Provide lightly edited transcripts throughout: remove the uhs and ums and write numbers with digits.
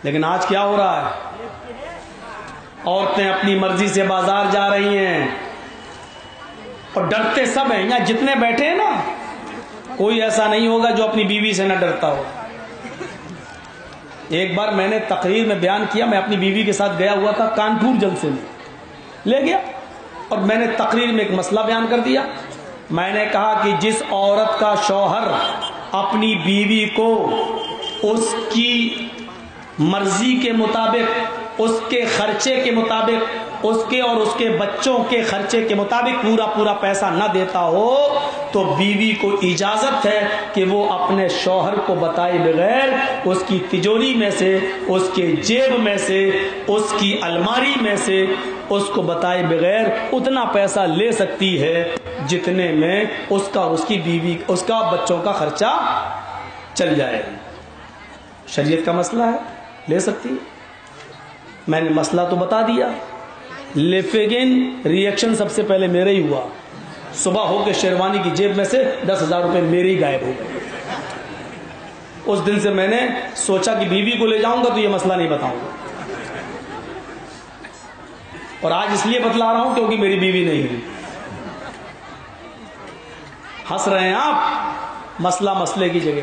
لیکن آج کیا ہو رہا ہے؟ عورتیں اپنی مرضی سے بازار جا رہی ہیں اور ڈرتے سب ہیں. یہاں جتنے بیٹھے ہیں نا, کوئی ایسا نہیں ہوگا جو اپنی بیوی سے نہ ڈرتا ہو. ایک بار میں نے تقریر میں بیان کیا, میں اپنی بیوی کے ساتھ گیا ہوا تھا کانپور جلسے میں, لے گیا اور میں نے تقریر میں ایک مسئلہ بیان کر دیا. میں نے کہا کہ جس عورت کا شوہر اپنی بیوی کو اس کی مرضی کے مطابق, اس کے خرچے کے مطابق, اس کے اور اس کے بچوں کے خرچے کے مطابق پورا پیسہ نہ دیتا ہو, تو بیوی کو اجازت ہے کہ وہ اپنے شوہر کو بتائے بغیر اس کی تجوری میں سے, اس کے جیب میں سے, اس کی الماری میں سے, اس کو بتائے بغیر اتنا پیسہ لے سکتی ہے جتنے میں اس کا, اس کی بیوی, اس کا بچوں کا خرچہ چل جائے. شریعت کا مسئلہ ہے, لے سکتی ہے. میں نے مسئلہ تو بتا دیا, لیکن ریئیکشن سب سے پہلے میرا ہی ہوا. صبح ہو کے شیروانی کی جیب میں سے 10,000 روپے میرے ہی غائب ہو گئے. اس دن سے میں نے سوچا کہ بیوی کو لے جاؤں گا تو یہ مسئلہ نہیں بتاؤں گا, اور آج اس لیے بتلا رہا ہوں کیونکہ میری بیوی نہیں ہوئی. ہنس رہے ہیں آپ, مسئلہ مسئلے کی جگہ.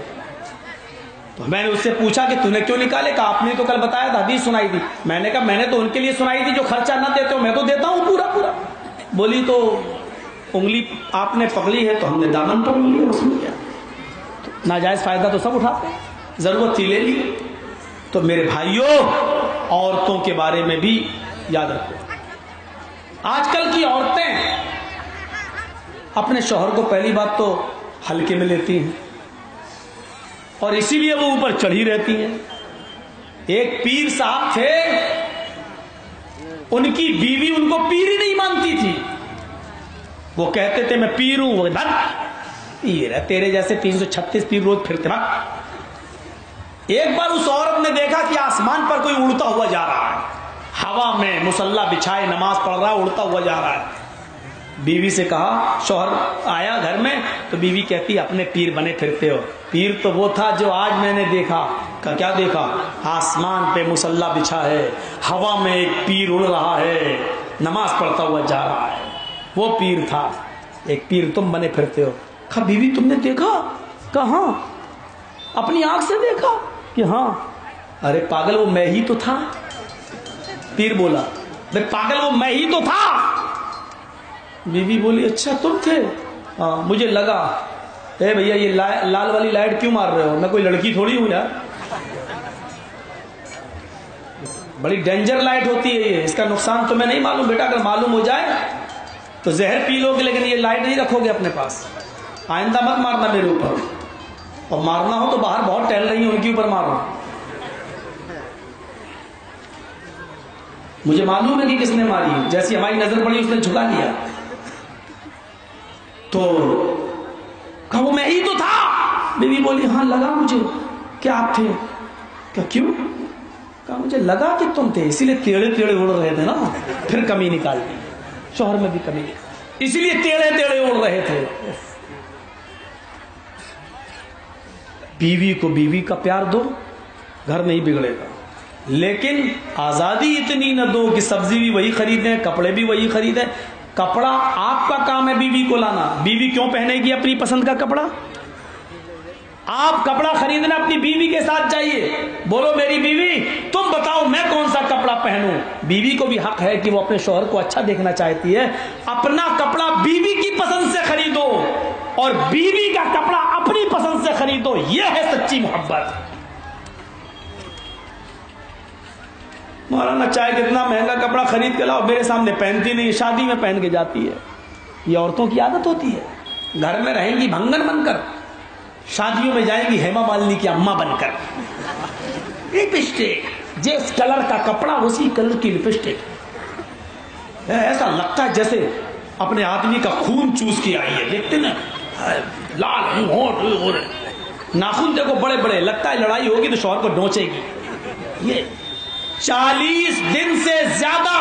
تو میں نے اس سے پوچھا کہ تو نے کیوں نکالے؟ کہا آپ نے تو کل بتایا تھا, حدیث سنائی تھی. میں نے کہا میں نے تو ان کے لیے سنائی تھی جو خرچہ نہ دیتے ہو, میں تو دیتا ہوں پورا. بولی تو انگلی آپ نے پکڑی ہے تو ہم نے دامن پکڑ لیا, اس میں کیا, ناجائز فائدہ تو سب اٹھاتے ہیں, ضرورت تھی لے لی. تو میرے بھائیوں, عورتوں کے بارے میں بھی یاد رکھو. آج کل کی عورتیں اپنے شوہر کو پہلی بات تو ہلکے میں لیتی ہیں, اور اسی لیے وہ اوپر چڑھی رہتی ہیں. ایک پیر صاحب تھے, ان کی بیوی ان کو پیر ہی نہیں مانتی تھی. وہ کہتے تھے میں پیر ہوں, وہ پیر ہے, تیرے جیسے 336 پیر روز پھرتے نا. ایک بار اس عورت نے دیکھا کہ آسمان پر کوئی اڑتا ہوا جا رہا ہے, ہوا میں مصلی بچھائے نماز پڑھ رہا ہے, اڑتا ہوا جا رہا ہے. بیوی سے کہا, شوہر آیا گھر میں تو بیوی کہتی اپنے پیر بنے پھرتے ہو. پیر تو وہ تھا جو آج میں نے دیکھا. کیا دیکھا؟ آسمان پہ مصلی بچھا ہے, ہوا میں ایک پیر اڑ رہا ہے, نماز پڑھتا ہوا جا رہا ہے. وہ پیر تھا, ایک پیر تم بنے پھرتے ہو. کہا بیوی تم نے دیکھا؟ کہاں؟ اپنی آنکھ سے دیکھا کہ ہاں. ارے پاگل وہ میں ہی تو تھا. پیر بولا پاگل وہ میں ہی تو تھا. بیوی بولی اچھا تم تھے؟ ہاں مجھے لگا. اے بھیا یہ لال والی لائٹ کیوں مار رہے ہو؟ میں کوئی لڑکی تھوڑی ہوں یار, بڑی ڈینجر لائٹ ہوتی ہے یہ, اس کا نقصان تمہیں نہیں معلوم بیٹا. اگر معلوم ہو جائے تو زہر پی لو گے, لیکن یہ لائٹ نہیں رکھو گے اپنے پاس. آئندہ مت مارنا میرے اوپر, اور مارنا ہو تو باہر بہت ٹہل رہی ہیں ان کے اوپر مارو. مجھے معلوم ہے کہ کس نے ماری, جیسی ہماری نظر پڑی اس نے جھکا لیا. تو کہا وہ میں ہی تو تھا. بیوی بولی ہاں لگا مجھے. کیا آپ تھے؟ کیا کیوں؟ کہا مجھے لگا کہ تم تھے, اسی لیے ٹیڑے اڑ رہے تھے نا. پھر کمی نکال دی, شوہر میں بھی کمی, اسی لیے ٹیڑے اڑ رہے تھے. بیوی کو بیوی کا پیار دو, گھر نہیں بگڑے گا. لیکن آزادی اتنی نہ دو کہ سبزی بھی وہی خریدیں, کپڑے بھی وہی خریدیں. کپڑا آپ کا کام ہے بیوی کو لانا. بیوی کیوں پہنے گی اپنی پسند کا کپڑا؟ آپ کپڑا خریدنا اپنی بیوی کے ساتھ چاہیے. بولو میری بیوی تم بتاؤ میں کون سا کپڑا پہنوں. بیوی کو بھی حق ہے کہ وہ اپنے شوہر کو اچھا دیکھنا چاہتی ہے. اپنا کپڑا بیوی کی پسند سے خریدو, اور بیوی کا کپڑا اپنی پسند سے خریدو. یہ ہے سچی محبت. مولانا چاہے کتنا مہنگا کپڑا خرید کے لاؤ, میرے سامنے پہنتی نہیں, شادی میں پہن کے جاتی ہے. یہ عورتوں کی عادت ہوتی ہے. گھر میں رہیں گی بھنگن بن کر, شادیوں میں جائیں گی ہیما مالنی کی اماں بن کر. لپسٹک جس کلر کا کپڑا اسی کلر کی لپسٹک. ایسا لگتا ہے جیسے اپنے آدمی کا خون چوس کے آئی ہے. دیکھتے نا لال ہونٹ, ناخن دیکھو بڑے بڑے, لگتا ہے لڑائی ہوگی تو شوہر کو ڈونچے گی. یہ 40 دن سے زیادہ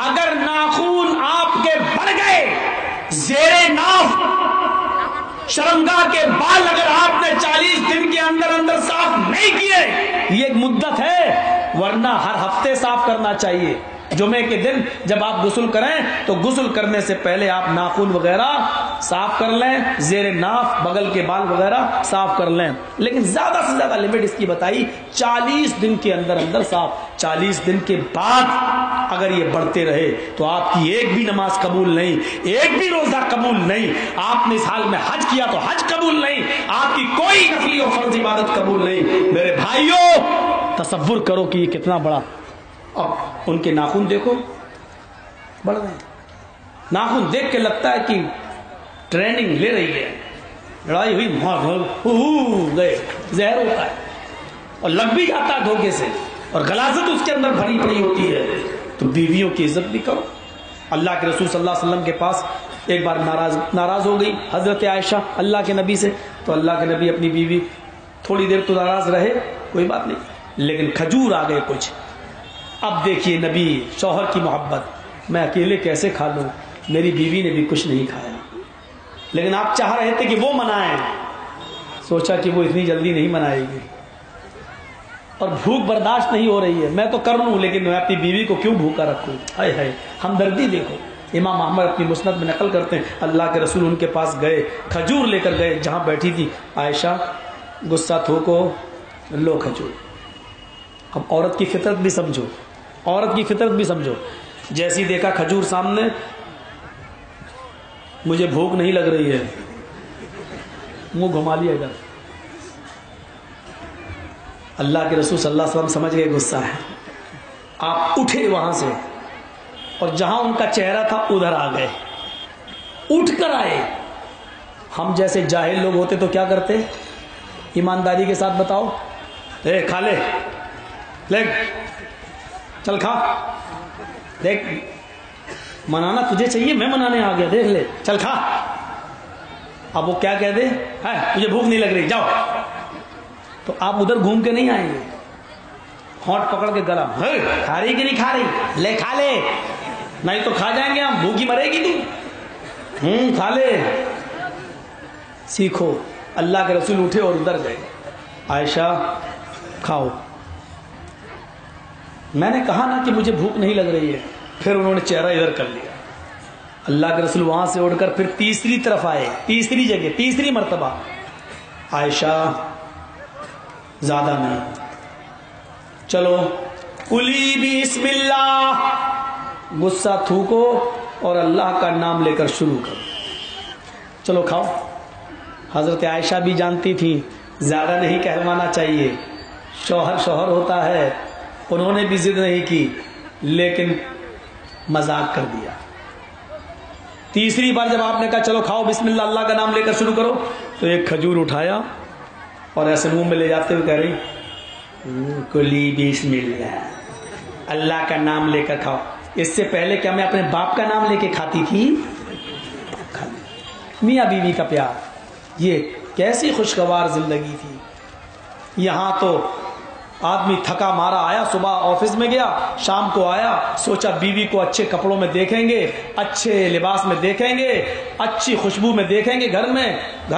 اگر ناخون آپ کے بڑھ گئے, زیر ناف شرمگاہ کے بال اگر آپ نے 40 دن کے اندر صاف نہیں کیے, یہ ایک مدت ہے ورنہ ہر ہفتے صاف کرنا چاہیے. جمعے کے دن جب آپ غسل کریں تو غسل کرنے سے پہلے آپ ناخن وغیرہ صاف کر لیں, زیر ناف بغل کے بال وغیرہ صاف کر لیں. لیکن زیادہ سے زیادہ لمٹ اس کی بتائی 40 دن کے اندر اندر صاف. 40 دن کے بعد اگر یہ بڑھتے رہے تو آپ کی ایک بھی نماز قبول نہیں, ایک بھی روزہ قبول نہیں. آپ نے اس حال میں حج کیا تو حج قبول نہیں, آپ کی کوئی نفلی اور فرض عبادت قبول نہیں. میرے بھائیوں تصور کرو کہ یہ کتنا بڑا. اب ان کے ناخن دیکھو بڑھ رہے ہیں, ناخن دیکھ کے لگتا ہے کہ ٹریننگ لے رہی ہے, لڑائی ہوئی گئے, زہر ہوتا ہے اور لگ بھی جاتا ہے دھوکے سے, اور غلاظت اس کے اندر بھری پڑی ہوتی ہے. تو بیویوں کی عزت بھی کرو. اللہ کے رسول صلی اللہ علیہ وسلم کے پاس ایک بار ناراض ہو گئی حضرت عائشہ اللہ کے نبی سے, تو اللہ کے نبی اپنی بیوی تھوڑی دیر تو ناراض رہے, کوئی بات نہیں, لیکن کھجور آ گئے کچھ. اب دیکھیے نبی شوہر کی محبت, میں اکیلے کیسے کھا لوں, میری بیوی نے بھی کچھ نہیں کھایا, لیکن آپ چاہ رہے تھے کہ وہ منائیں. سوچا کہ وہ اتنی جلدی نہیں منائے گی اور بھوک برداشت نہیں ہو رہی ہے, میں تو کر لوں لیکن میں اپنی بیوی کو کیوں بھوکا رکھوں. ہائے ہائے ہمدردی دیکھو. امام احمد اپنی مسند میں نقل کرتے ہیں اللہ کے رسول ان کے پاس گئے, کھجور لے کر گئے جہاں بیٹھی تھی عائشہ, غصہ تھوکو لو کھجور. اب عورت کی فطرت بھی سمجھو, عورت کی فطرت بھی سمجھو. جیسی دیکھا کھجور سامنے, مجھے بھوک نہیں لگ رہی ہے, منہ گھما لیا ادھر. اللہ کے رسول صلی اللہ علیہ وسلم سمجھ گئے غصہ ہے. آپ اٹھے وہاں سے اور جہاں ان کا چہرہ تھا ادھر آ گئے, اٹھ کر آئے. ہم جیسے جاہل لوگ ہوتے تو کیا کرتے؟ ایمانداری کے ساتھ بتاؤ, اے کھا لے, لے چل کھا, دیکھ منانا تجھے چاہیے, میں منانے آ گیا, دیکھ لے چل کھا. اب وہ کیا کہہ دے, مجھے بھوک نہیں لگ رہی جاؤ, تو آپ ادھر گھوم کے نہیں آئیں گے, ہونٹ پکڑ کے گلا, کھا رہی کہ نہیں کھا رہی, لے کھا لے, نہیں تو کھا جائیں گے ہم, بھوکی مرے گی تو, کھا لے. سیکھو. اللہ کے رسول اٹھے اور ادھر گئے, عائشہ کھاؤ. میں نے کہا نا کہ مجھے بھوک نہیں لگ رہی ہے, پھر انہوں نے چہرہ ادھر کر لیا. اللہ کے رسول وہاں سے اٹھ کر پھر تیسری طرف آئے, تیسری جگہ, تیسری مرتبہ. عائشہ زیادہ نہیں, چلو کلی بسم اللہ, غصہ تھوکو اور اللہ کا نام لے کر شروع کرو, چلو کھاؤ. حضرت عائشہ بھی جانتی تھی زیادہ نہیں کہلوانا چاہیے, شوہر ہوتا ہے, انہوں نے بھی ضد نہیں کی لیکن مذاق کر دیا. تیسری بار جب آپ نے کہا چلو کھاؤ بسم اللہ, اللہ کا نام لے کر شروع کرو, تو ایک کھجور اٹھایا اور ایسے منہ میں لے جاتے ہوئے کہہ رہی کلی بسم اللہ, اللہ کا نام لے کر کھاؤ. اس سے پہلے کیا میں اپنے باپ کا نام لے کے کھاتی تھی؟ میاں بیوی کا پیار, یہ کیسی خوشگوار زندگی تھی. یہاں تو آدمی تھکا مارا آیا, صبح آفس میں گیا, شام کو آیا, سوچا بیوی کو اچھے کپڑوں میں دیکھیں گے, اچھے لباس میں دیکھیں گے, اچھی خوشبو میں دیکھیں گے. گھر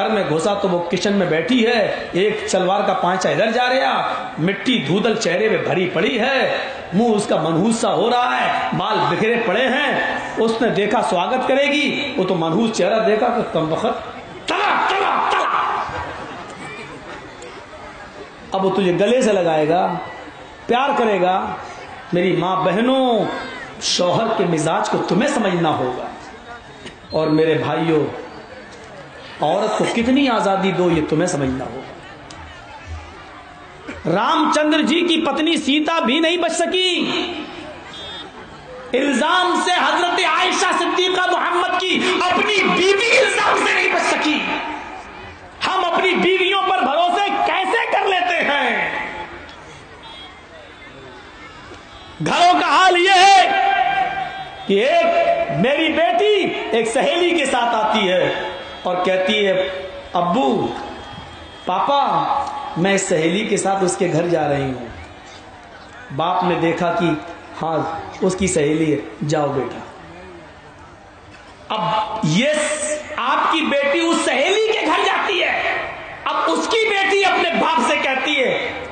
میں گھسا تو وہ کچن میں بیٹھی ہے, ایک شلوار کا پانچا ادھر جا رہا, مٹی دھودل چہرے میں بھری پڑی ہے, منہ اس کا منحوس سا ہو رہا ہے, بال بکھرے پڑے ہیں. اس نے دیکھا سواگت کرے گی, وہ تو منحوس چہرہ دیکھا کہ کم وقت اب وہ تجھے گلے سے لگائے گا, پیار کرے گا. میری ماں بہنوں, شوہر کے مزاج کو تمہیں سمجھنا ہوگا. اور میرے بھائیوں, عورت کو کتنی آزادی دو یہ تمہیں سمجھنا ہوگا. رام چندر جی کی پتنی سیتا بھی نہیں بچ سکی, الزام سے حضرت عائشہ صدیقہ محمد کی اپنی بیوی الزام سے نہیں بچ سکی. ہم اپنی بیویوں پر بھروسے کیسے کر لیتے ہیں؟ گھروں کا حال یہ ہے کہ ایک میری بیٹی ایک سہیلی کے ساتھ آتی ہے اور کہتی ہے ابو پاپا میں اس سہیلی کے ساتھ اس کے گھر جا رہی ہوں. باپ نے دیکھا کہ ہاں اس کی سہیلی ہے, جاؤ بیٹا. اب یہ آپ کی بیٹی اس سہیلی کے گھر جاتی ہے, اب اس کی بیٹی اپنے باپ سے کہتی ہے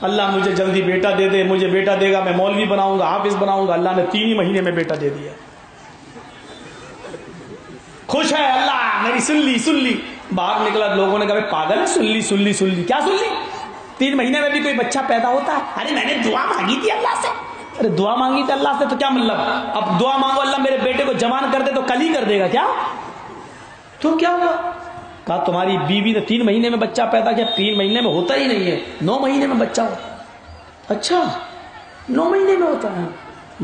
اللہ مجھے جلدی بیٹا دے دے، مجھے بیٹا دے گا میں مولوی بناؤں گا، حافظ بناؤں گا۔ اللہ نے 3 ہی مہینے میں بیٹا دے دیا۔ خوش ہے اللہ، میری سن لی۔ باہر نکلا، لوگوں نے کہا پاگل ہے، سن لی کیا سن لی؟ 3 مہینے میں بھی کوئی بچہ پیدا ہوتا ہے؟ ارے میں نے دعا مانگی تھی اللہ سے۔ ارے دعا مانگی تھی اللہ سے تو کیا مطلب؟ اب دعا مانگو اللہ میرے بیٹے کو جوان کر دے تو کل ہی کر دے گا کیا؟ تو کیا ہوا؟ کہا تمہاری بیوی نے 3 مہینے میں بچہ پیدا کیا۔ 3 مہینے میں ہوتا ہی نہیں ہے، 9 مہینے میں بچہ ہوتا۔ اچھا 9 مہینے میں ہوتا ہے۔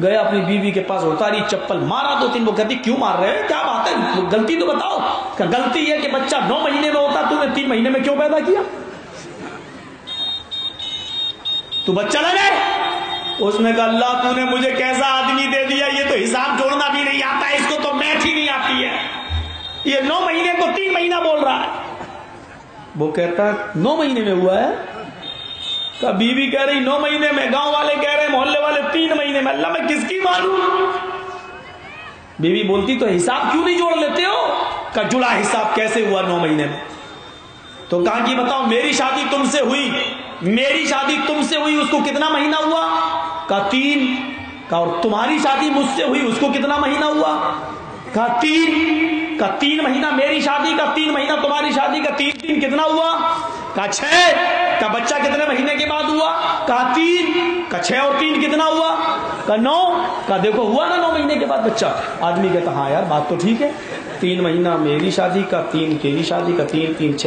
گیا اپنی بیوی کے پاس، اتاری چپل، مارا 2-3۔ وہ کہتی کیوں مار رہے ہیں، کیا بات ہے، غلطی تو بتاؤ۔ کہ غلطی یہ کہ بچہ 9 مہینے میں ہوتا، تم نے 3 مہینے میں کیوں پیدا کیا؟ تو بچہ لگے۔ اس نے کہا اللہ تو نے مجھے کیسا آدمی دے دیا، یہ تو حساب جوڑنا بھی نہیں آتا ہے، اس کو تو میتھ ہی نہیں آتی ہے، یہ 9 مہینے کو 3 مہینہ بول رہا ہے۔ وہ کہتا ہے 9 مہینے میں ہوا ہے؟ کہ بیوی کہہ رہی 9 مہینے میں، گاؤں والے کہہ رہے ہیں، محلے والے 3 مہینے میں، اللہ میں کس کی مانوں؟ بیوی بولتی تو حساب کیوں نہیں جوڑ لیتے ہو؟ کہ جڑا حساب کیسے ہوا 9 مہینے میں؟ تو کہا کہ بتاؤ میری شادی تم سے ہوئی، اس کو کتنا مہینہ ہوا؟ کہا 3۔ کہا اور تمہاری شادی مجھ سے ہوئی، اس کو کتنا مہینہ ہوا؟ کہا 3۔ کہا 3 مہینہ میری شادی کا، 3 مہینہ تمہاری شادی کا، 3 کتنا ہوا؟ کہا 6۔ کہا بچہ کتنے مہینے کے بعد ہوا؟ کہا 3۔ کہا 6 اور 3 کتنا ہوا؟ کہا 9۔ کہا دیکھو ہوا نا 9 مہینے کے بعد بچہ۔ آدمی کہتا ہاں یار بات تو ٹھیک ہے، 3 مہینہ میری شادی کا، 3 تیری شادی کا، 3 3 6۔